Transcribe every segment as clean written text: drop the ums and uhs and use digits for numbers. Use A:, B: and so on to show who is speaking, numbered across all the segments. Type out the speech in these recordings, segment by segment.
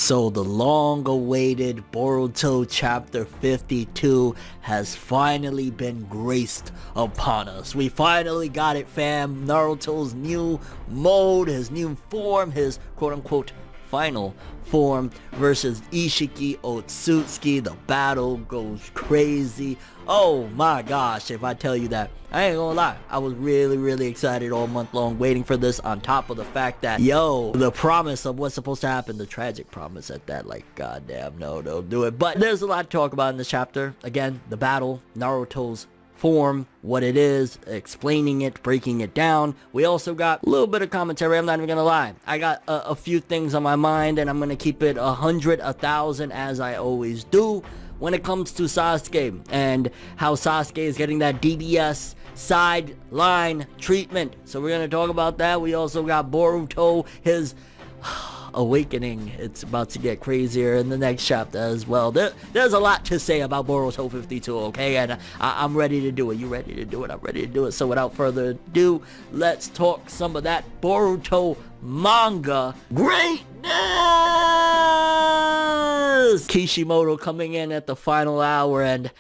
A: So the long-awaited Boruto chapter 52 has finally been graced upon us. We finally got it, fam. Naruto's new mode, his new form, his quote-unquote final form versus ISSHIKI OTSUTSUKI. The battle goes crazy. Oh my gosh, if I tell you that, I ain't gonna lie, I was really excited all month long waiting for this, on top of the fact that, yo, the promise of what's supposed to happen, the tragic promise at that, like, goddamn, no, don't do it. But there's a lot to talk about in this chapter. Again, the battle, Naruto's form, what it is, explaining it, breaking it down. We also got a little bit of commentary. I'm not even gonna lie, I got a few things on my mind, and I'm gonna keep it 100, 1,000, as I always do when it comes to Sasuke, and how Sasuke is getting that DBS sideline treatment. So we're gonna talk about that. We also got Boruto, his awakening. It's about to get crazier in the next chapter as well. There's a lot to say about Boruto 52, okay? And I'm ready to do it. You ready to do it? I'm ready to do it. So without further ado, let's talk some of that Boruto manga greatness! Kishimoto coming in at the final hour, and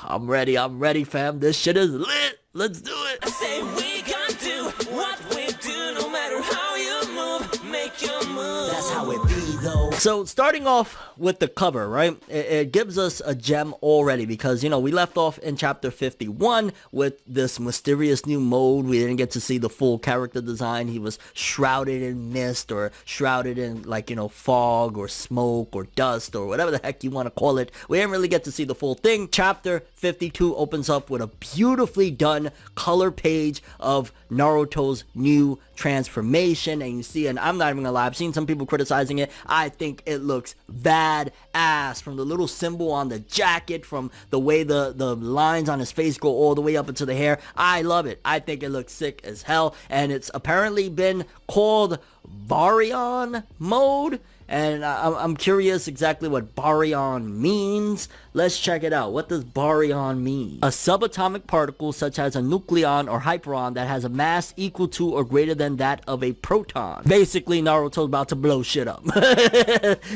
A: I'm ready, fam. This shit is lit. Let's do it.
B: I say we gonna do what we do, no matter how you move, make your move. That's how it be, though.
A: So starting off with the cover, right? It gives us a gem already, because, you know, we left off in chapter 51 with this mysterious new mode. We didn't get to see the full character design. He was shrouded in mist, or shrouded in, like, you know, fog or smoke or dust or whatever the heck you want to call it. We didn't really get to see the full thing. Chapter 52 opens up with a beautifully done color page of Naruto's new transformation, and you see, and I'm not even gonna lie, I've seen some people criticizing it. I think it looks bad ass, from the little symbol on the jacket, from the way the lines on his face go all the way up into the hair. I love it. I think it looks sick as hell, and it's apparently been called Baryon mode, and I'm curious exactly what Baryon means. Let's check it out. What does Baryon mean? A subatomic particle such as a nucleon or hyperon that has a mass equal to or greater than that of a proton. Basically, Naruto's about to blow shit up.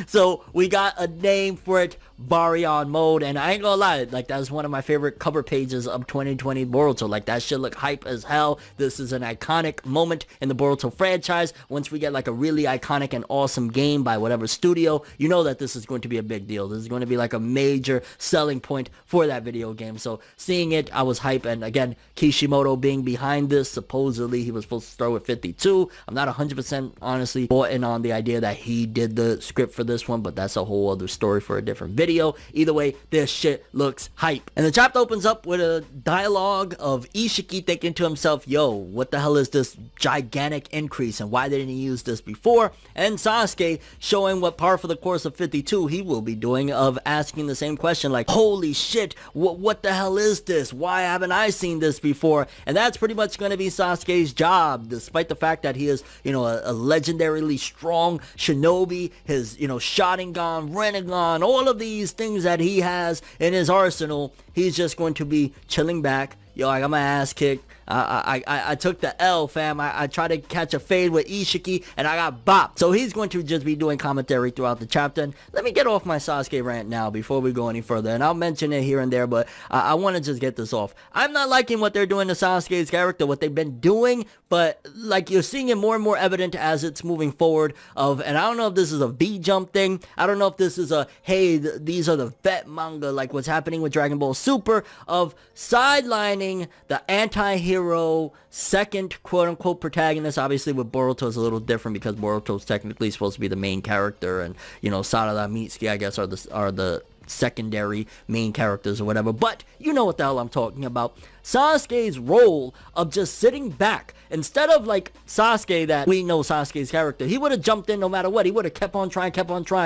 A: So we got a name for it, Baryon mode, and I ain't gonna lie, like, that's one of my favorite cover pages of 2020 Boruto. Like, that shit look hype as hell. This is an iconic moment in the Boruto franchise. Once we get like a really iconic and awesome game by whatever studio, you know that this is going to be a big deal. This is going to be like a major selling point for that video game. So seeing it, I was hype. And again, Kishimoto being behind this, supposedly he was supposed to start with 52. I'm not 100% honestly bought in on the idea that he did the script for this one, but that's a whole other story for a different video. Either way, this shit looks hype. And the chapter opens up with a dialogue of ISSHIKI thinking to himself, yo, what the hell is this gigantic increase, and why didn't he use this before? And Sasuke showing what par for the course of 52 he will be doing, of asking the same question, like, holy shit, what the hell is this? Why haven't I seen this before? And that's pretty much going to be Sasuke's job, despite the fact that he is, you know, a legendarily strong shinobi, his, you know, Sharingan, Rinnegan, all of these things that he has in his arsenal. He's just going to be chilling back. Yo, I got my ass kicked. I took the L, fam. I tried to catch a fade with ISSHIKI, and I got bopped. So he's going to just be doing commentary throughout the chapter. And let me get off my Sasuke rant now before we go any further. And I'll mention it here and there, but I want to just get this off. I'm not liking what they're doing to Sasuke's character, what they've been doing, but like, you're seeing it more and more evident as it's moving forward. And I don't know if this is a V-jump thing. I don't know if this is a, hey, these are the vet manga, like what's happening with Dragon Ball Super, of sidelining the anti-hero second quote-unquote protagonist. Obviously with Boruto is a little different, because Boruto's technically supposed to be the main character, and, you know, Sarada, Mitsuki, I guess, are the secondary main characters or whatever. But you know what the hell I'm talking about. Sasuke's role of just sitting back, instead of like Sasuke, that we know Sasuke's character, he would have jumped in no matter what. He would have kept on trying.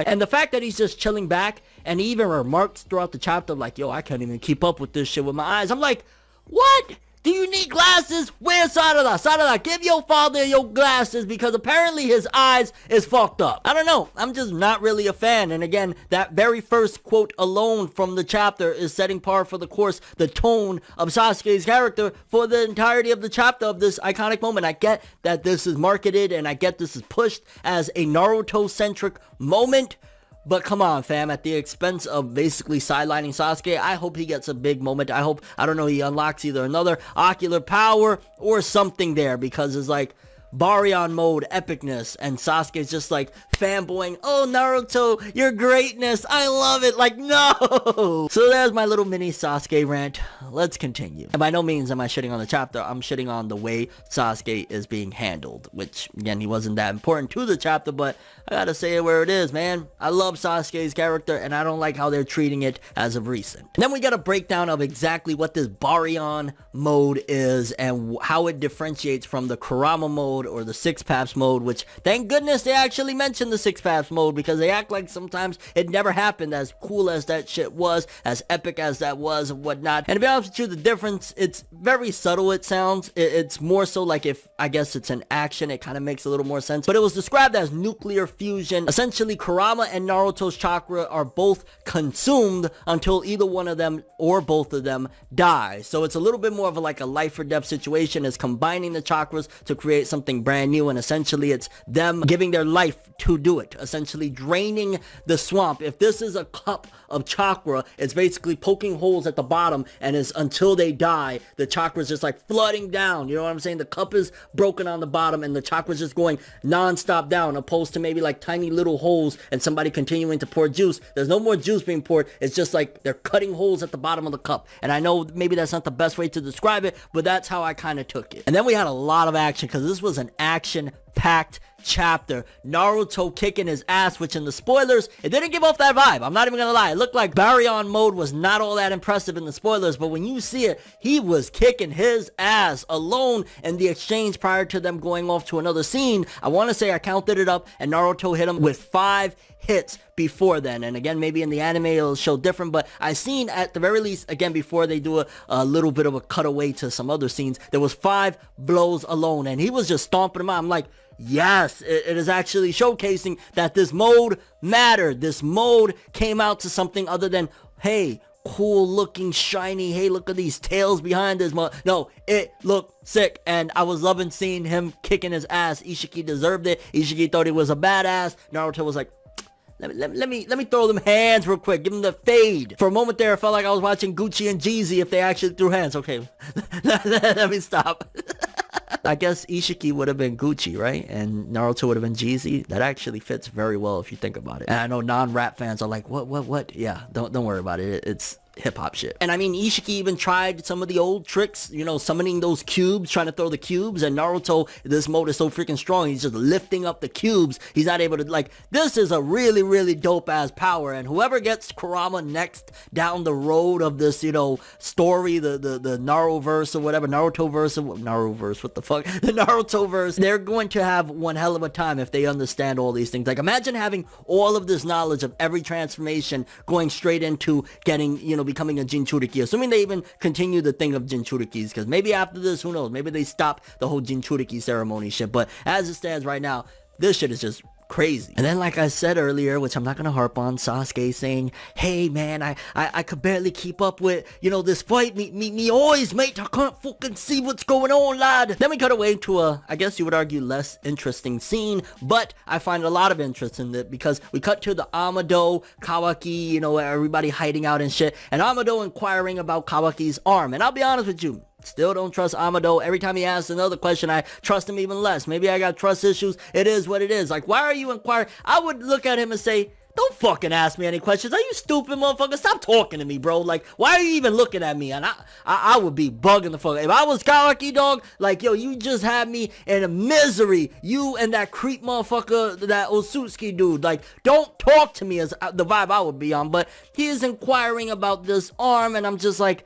A: And the fact that he's just chilling back, and he even remarks throughout the chapter like, yo, I can't even keep up with this shit with my eyes. I'm like, what? Do you need glasses? Where's Sarada? Sarada, give your father your glasses because apparently his eyes is fucked up. I don't know. I'm just not really a fan. And again, that very first quote alone from the chapter is setting par for the course, the tone of Sasuke's character for the entirety of the chapter of this iconic moment. I get that this is marketed and I get this is pushed as a Naruto-centric moment. But come on, fam, at the expense of basically sidelining Sasuke, I hope he gets a big moment. I hope, I don't know, he unlocks either another ocular power or something there, because it's like Baryon mode epicness, and Sasuke's just like fanboying, oh Naruto, your greatness, I love it, like no. So there's my little mini Sasuke rant. Let's continue. And by no means am I shitting on the chapter, I'm shitting on the way Sasuke is being handled, which again, he wasn't that important to the chapter, but I gotta say it where it is, man. I love Sasuke's character and I don't like how they're treating it as of recent. Then we get a breakdown of exactly what this Baryon mode is and how it differentiates from the Kurama mode or the Six Paths mode, which thank goodness they actually mentioned the Six Paths mode, because they act like sometimes it never happened, as cool as that shit was, as epic as that was and whatnot. And to be honest with you, the difference, it's very subtle, it sounds. It's more so like, if I guess it's an action, it kind of makes a little more sense. But it was described as nuclear fusion. Essentially, Kurama and Naruto's chakra are both consumed until either one of them or both of them die. So it's a little bit more of like a life or death situation. It's combining the chakras to create something brand new, and essentially it's them giving their life to do it, essentially draining the swamp. If this is a cup of chakra, it's basically poking holes at the bottom, and it's until they die, the chakra's just like flooding down, you know what I'm saying? The cup is broken on the bottom and the chakra's just going non-stop down, opposed to maybe like tiny little holes and somebody continuing to pour juice. There's no more juice being poured, it's just like they're cutting holes at the bottom of the cup. And I know maybe that's not the best way to describe it, but that's how I kind of took it. And then we had a lot of action, because this was an action-packed chapter. Naruto kicking his ass, which in the spoilers, it didn't give off that vibe. I'm not even gonna lie. It looked like Baryon mode was not all that impressive in the spoilers, but when you see it, he was kicking his ass alone in the exchange prior to them going off to another scene. I want to say I counted it up, and Naruto hit him with 5 hits before then. And again, maybe in the anime it'll show different, but I seen at the very least, again, before they do a little bit of a cutaway to some other scenes, there was 5 blows alone, and he was just stomping them out. I'm like, yes, it is actually showcasing that this mode mattered. This mode came out to something other than, hey, cool looking, shiny, hey, look at these tails behind this mode. No, it looked sick, and I was loving seeing him kicking his ass. Ishiki deserved it. Ishiki thought he was a badass. Naruto was like, let me throw them hands real quick. Give them the fade. For a moment there, it felt like I was watching Gucci and Jeezy if they actually threw hands. Okay, let me stop. I guess Ishiki would have been Gucci, right? And Naruto would have been Jeezy. That actually fits very well if you think about it. And I know non-rap fans are like, what? Yeah, don't worry about it. It's hip-hop shit. And I mean, Ishiki even tried some of the old tricks, you know, summoning those cubes, trying to throw the cubes, and Naruto, this mode is so freaking strong, he's just lifting up the cubes. He's not able to, like, this is a really, really dope-ass power, and whoever gets Kurama next down the road of this, you know, story, the Naruverse or whatever, Narutoverse, what the fuck, the Narutoverse, they're going to have one hell of a time if they understand all these things. Like, imagine having all of this knowledge of every transformation going straight into getting, you know, becoming a Jinchuriki, assuming they even continue the thing of Jinchurikis, because maybe after this, who knows, maybe they stop the whole Jinchuriki ceremony shit. But as it stands right now, this shit is just crazy. And then, like I said earlier, which I'm not gonna harp on, Sasuke saying, hey man, I could barely keep up with, you know, this fight, me always, mate, I can't fucking see what's going on, lad. Then we cut away to a, I guess you would argue, less interesting scene, but I find a lot of interest in it, because we cut to the Amado, Kawaki, you know, everybody hiding out and shit, and Amado inquiring about Kawaki's arm. And I'll be honest with you, still don't trust Amado. Every time he asks another question, I trust him even less. Maybe I got trust issues. It is what it is. Like, why are you inquiring? I would look at him and say, don't fucking ask me any questions. Are you stupid, motherfucker? Stop talking to me, bro. Like, why are you even looking at me? And I would be bugging the fuck. If I was Kawaki, dog, like, yo, you just had me in a misery. You and that creep motherfucker, that Otsutsuki dude. Like, don't talk to me, as the vibe I would be on. But he is inquiring about this arm, and I'm just like,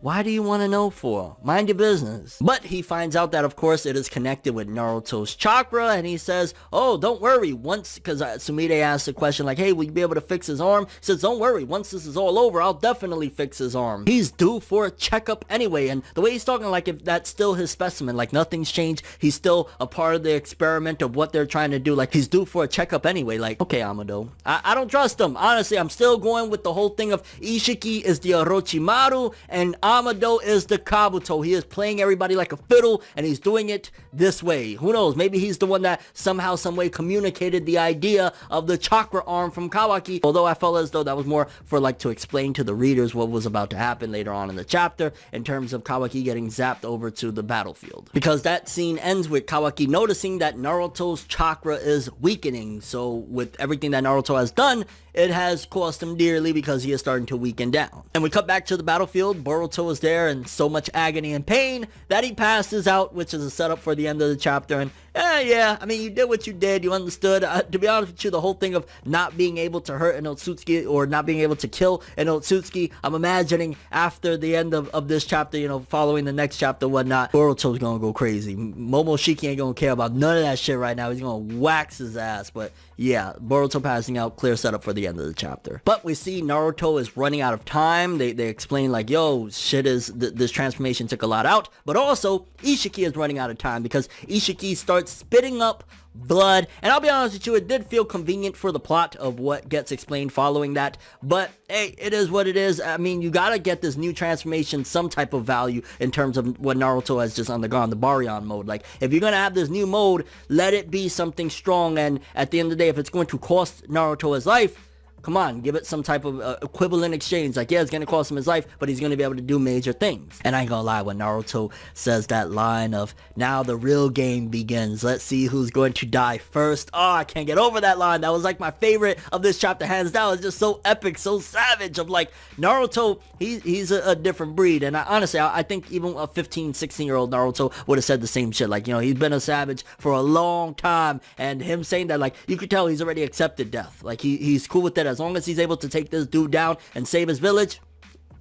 A: Why do you want to know for? Mind your business. But he finds out that, of course, it is connected with Naruto's chakra, and he says, oh, don't worry, once, because Sumire asks a question like, hey, will you be able to fix his arm? He says, don't worry, once this is all over, I'll definitely fix his arm. He's due for a checkup anyway, and the way he's talking, like, if that's still his specimen, like, nothing's changed, he's still a part of the experiment of what they're trying to do, like, he's due for a checkup anyway, like, okay, Amado, I don't trust him. Honestly, I'm still going with the whole thing of Ishiki is the Orochimaru, and Amado is the Kabuto. He is playing everybody like a fiddle, and he's doing it this way. Who knows? Maybe he's the one that somehow, some way communicated the idea of the chakra arm from Kawaki. Although I felt as though that was more for like to explain to the readers what was about to happen later on in the chapter in terms of Kawaki getting zapped over to the battlefield. Because that scene ends with Kawaki noticing that Naruto's chakra is weakening. So with everything that Naruto has done, it has cost him dearly because he is starting to weaken down. And we cut back to the battlefield. Boruto is there in so much agony and pain that he passes out, which is a setup for the end of the chapter. And yeah, I mean, you did what you did. You understood. To be honest with you, the whole thing of not being able to hurt an Otsutsuki or not being able to kill an Otsutsuki, I'm imagining after the end of this chapter, you know, following the next chapter, whatnot, Boruto's gonna go crazy. Momoshiki ain't gonna care about none of that shit right now. He's gonna wax his ass. But yeah, Boruto passing out, clear setup for the end of the chapter. But we see Naruto is running out of time. They explain like, yo, shit is, this transformation took a lot out. But also, Ishiki is running out of time because Ishiki starts spitting up blood. And I'll be honest with you, it did feel convenient for the plot of what gets explained following that. But hey, it is what it is. I mean, you gotta get this new transformation some type of value in terms of what Naruto has just undergone, the Baryon mode. Like, if you're gonna have this new mode, let it be something strong. And at the end of the day, if it's going to cost Naruto his life, come on, give it some type of equivalent exchange. Like, yeah, it's gonna cost him his life, but he's gonna be able to do major things. And I ain't gonna lie, when Naruto says that line of, now the real game begins, let's see who's going to die first. Oh, I can't get over that line. That was like my favorite of this chapter, hands down. It's just so epic, so savage. Of like, Naruto, he's a different breed. And honestly, I think even a 15, 16-year-old Naruto would have said the same shit. Like, you know, he's been a savage for a long time, and him saying that, like, you could tell he's already accepted death. Like, he's cool with it. As long as he's able to take this dude down and save his village,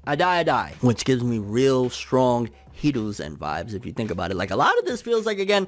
A: I die. Which gives me real strong Hiruzen vibes if you think about it. Like, a lot of this feels like, again,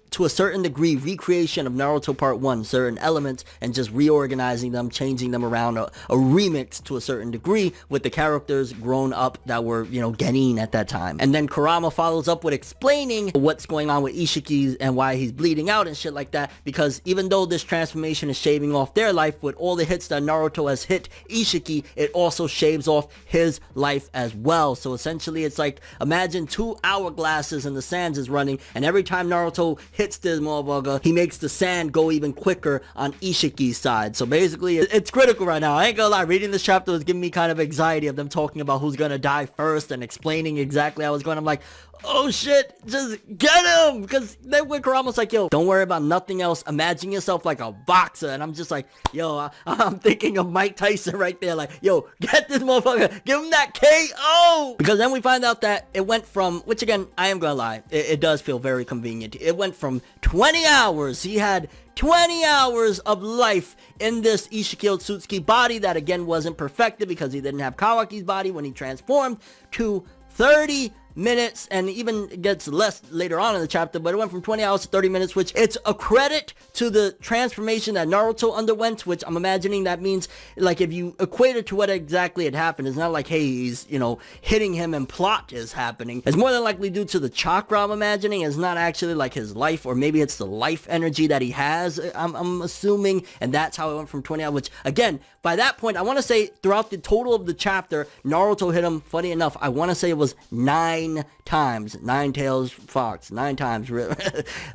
A: to a certain degree, recreation of Naruto Part 1, certain elements, and just reorganizing them, changing them around, a remix to a certain degree with the characters grown up that were, you know, Genin at that time. And then Kurama follows up with explaining what's going on with Ishiki and why he's bleeding out and shit like that, because even though this transformation is shaving off their life, with all the hits that Naruto has hit Ishiki, it also shaves off his life as well. So essentially, it's like, imagine 2 hourglasses and the sands is running, and every time Naruto hits this motherfucker, he makes the sand go even quicker on Ishiki's side. So basically, it's critical right now. I ain't gonna lie, reading this chapter was giving me kind of anxiety of them talking about who's gonna die first and explaining exactly how it's going. I'm like, oh shit, just get him! Because then when Kurama's like, yo, don't worry about nothing else, imagine yourself like a boxer. And I'm just like, yo, I'm thinking of Mike Tyson right there. Like, yo, get this motherfucker, give him that KO! Because then we find out that it went from, which again, I am gonna lie, it does feel very convenient. It went from 20 hours, he had 20 hours of life in this Ishiki Otsutsuki body that again wasn't perfected because he didn't have Kawaki's body when he transformed, to 30 minutes, and even gets less later on in the chapter, but it went from 20 hours to 30 minutes, which it's a credit to the transformation that Naruto underwent, which I'm imagining that means, like, if you equate it to what exactly had happened, it's not like, hey, he's, you know, hitting him and plot is happening. It's more than likely due to the chakra, I'm imagining. It's not actually like his life, or maybe it's the life energy that he has, I'm assuming, and that's how it went from 20 hours, which, again, by that point, I want to say, throughout the total of the chapter, Naruto hit him, funny enough, I want to say it was 9 times. 9-tails fox, 9 times.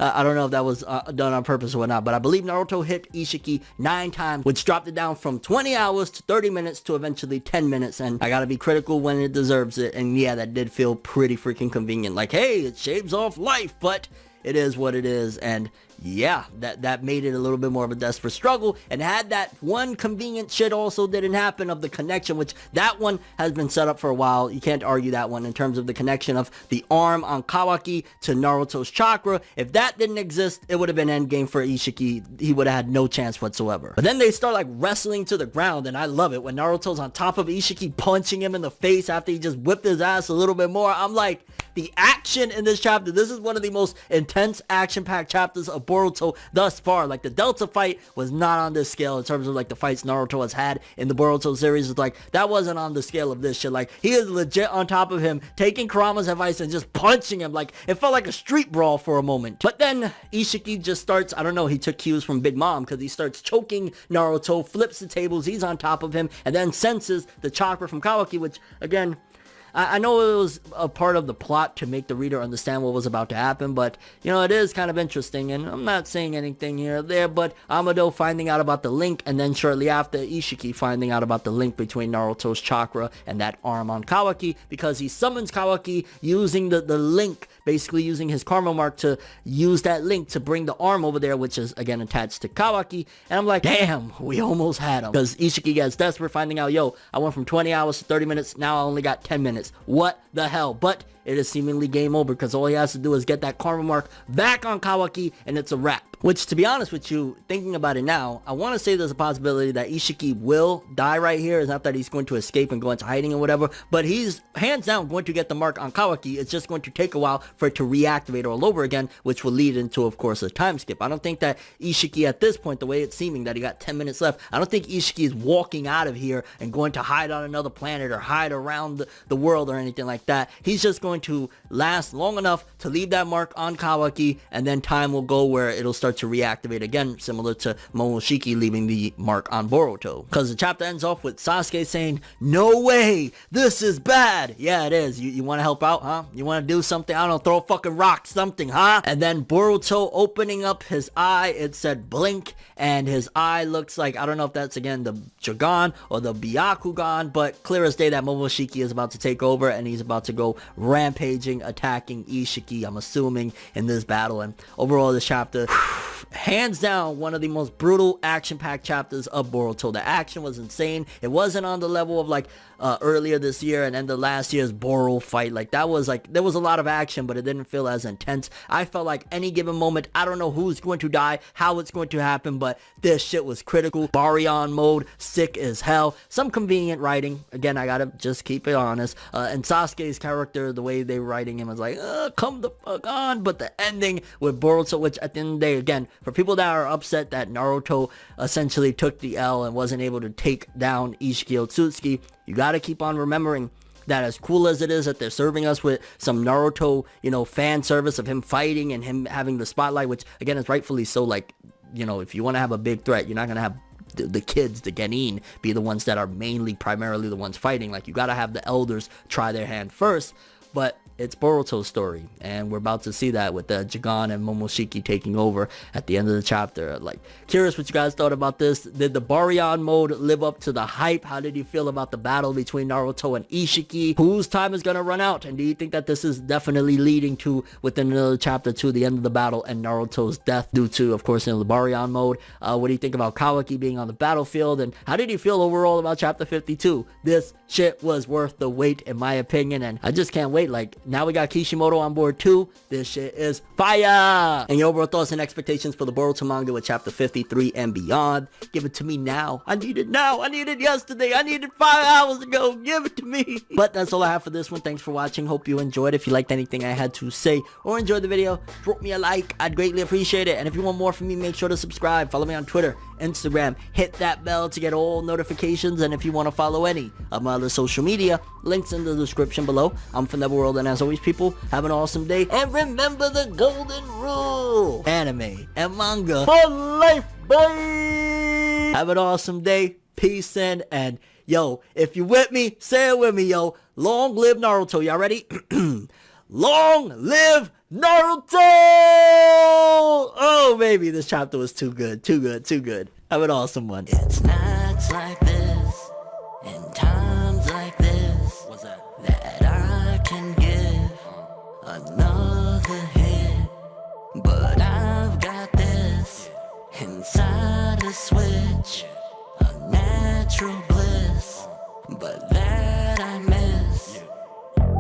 A: I don't know if that was done on purpose or not, but I believe Naruto hit Ishiki 9 times, which dropped it down from 20 hours to 30 minutes to eventually 10 minutes. And I gotta be critical when it deserves it. And yeah, that did feel pretty freaking convenient. Like, hey, it shaves off life, but it is what it is. And yeah, that made it a little bit more of a desperate struggle. And had that one convenient shit also didn't happen of the connection, which that one has been set up for a while. You can't argue that one in terms of the connection of the arm on Kawaki to Naruto's chakra. If that didn't exist, it would have been endgame for Ishiki. He would have had no chance whatsoever. But then they start like wrestling to the ground, and I love it when Naruto's on top of Ishiki punching him in the face after he just whipped his ass a little bit more. I'm like, the action in this chapter, this is one of the most intense action-packed chapters of Boruto thus far. Like, the Delta fight was not on this scale in terms of like the fights Naruto has had in the Boruto series. It's like, that wasn't on the scale of this shit. Like, he is legit on top of him, taking Kurama's advice and just punching him. Like, it felt like a street brawl for a moment. But then Ishiki just starts, I don't know, he took cues from Big Mom, because he starts choking Naruto, flips the tables, he's on top of him, and then senses the chakra from Kawaki, which, again, I know it was a part of the plot to make the reader understand what was about to happen, but, you know, it is kind of interesting, and I'm not saying anything here or there, but Amado finding out about the link, and then shortly after, Ishiki finding out about the link between Naruto's chakra and that arm on Kawaki, because he summons Kawaki using the link, basically using his karma mark to use that link to bring the arm over there, which is, again, attached to Kawaki, and I'm like, damn, we almost had him, because Ishiki gets desperate, finding out, yo, I went from 20 hours to 30 minutes, now I only got 10 minutes. What the hell? But it is seemingly game over, because all he has to do is get that karma mark back on Kawaki and it's a wrap. Which, to be honest with you, thinking about it now, I want to say there's a possibility that Ishiki will die right here. It's not that he's going to escape and go into hiding or whatever, but he's hands down going to get the mark on Kawaki. It's just going to take a while for it to reactivate all over again, which will lead into, of course, a time skip. I don't think that Ishiki at this point, the way it's seeming that he got 10 minutes left, I don't think Ishiki is walking out of here and going to hide on another planet or hide around the world or anything like that. He's just going to last long enough to leave that mark on Kawaki, and then time will go where it'll start to reactivate again, similar to Momoshiki leaving the mark on Boruto. Because the chapter ends off with Sasuke saying, no way, this is bad. Yeah, it is. You want to help out, huh? You want to do something? I don't know, throw a fucking rock, something, huh? And then Boruto opening up his eye, it said blink, and his eye looks like, I don't know if that's again the Jagan or the Byakugan, but clear as day that Momoshiki is about to take over, and he's about to go rampaging, attacking Ishiki, I'm assuming, in this battle. And overall, this chapter, hands down, one of the most brutal action-packed chapters of Boruto. The action was insane. It wasn't on the level of like earlier this year and then the last year's Boro fight. Like, that was like, there was a lot of action, but it didn't feel as intense. I felt like any given moment, I don't know who's going to die, how it's going to happen, but this shit was critical. Baryon mode, sick as hell. Some convenient writing. Again, I gotta just keep it honest. And Sasuke's character, the way they were writing him was like, come the fuck on. But the ending with Boruto, which at the end of the day, again, for people that are upset that Naruto essentially took the L and wasn't able to take down ISSHIKI OTSUTSUKI, you gotta keep on remembering that as cool as it is that they're serving us with some Naruto, you know, fan service of him fighting and him having the spotlight, which again is rightfully so. Like, you know, if you want to have a big threat, you're not gonna have the kids, the Genin, be the ones that are primarily the ones fighting. Like, you gotta have the elders try their hand first. But it's Boruto's story, and we're about to see that with the Jagan and Momoshiki taking over at the end of the chapter. Like, curious what you guys thought about this. Did the Baryon mode live up to the hype? How did you feel about the battle between Naruto and Ishiki? Whose time is gonna run out? And do you think that this is definitely leading to, within another chapter, to the end of the battle and Naruto's death due to, of course, in the Baryon mode? What do you think about Kawaki being on the battlefield? And how did you feel overall about chapter 52? This shit was worth the wait, in my opinion, and I just can't wait. Like, now we got Kishimoto on board too. This shit is fire! And your overall thoughts and expectations for the Boruto manga with chapter 53 and beyond. Give it to me now. I need it now. I need it yesterday. I needed 5 hours ago. Give it to me. But that's all I have for this one. Thanks for watching. Hope you enjoyed. If you liked anything I had to say or enjoyed the video, drop me a like. I'd greatly appreciate it. And if you want more from me, make sure to subscribe. Follow me on Twitter, Instagram. Hit that bell to get all notifications. And if you want to follow any of my other social media, links in the description below. I'm ForneverWorld, and as always, people, have an awesome day. And remember the golden rule: anime and manga for life, bye! Have an awesome day. Peace and yo, if you with me, say it with me, yo. Long live Naruto. Y'all ready? Long live Naruto! Oh, baby, this chapter was too good. Too good, too good. Have an awesome one.
B: It's nights like this, and times like this,
A: What's that?
B: that I can give another hit. But I've got this. inside a switch, a natural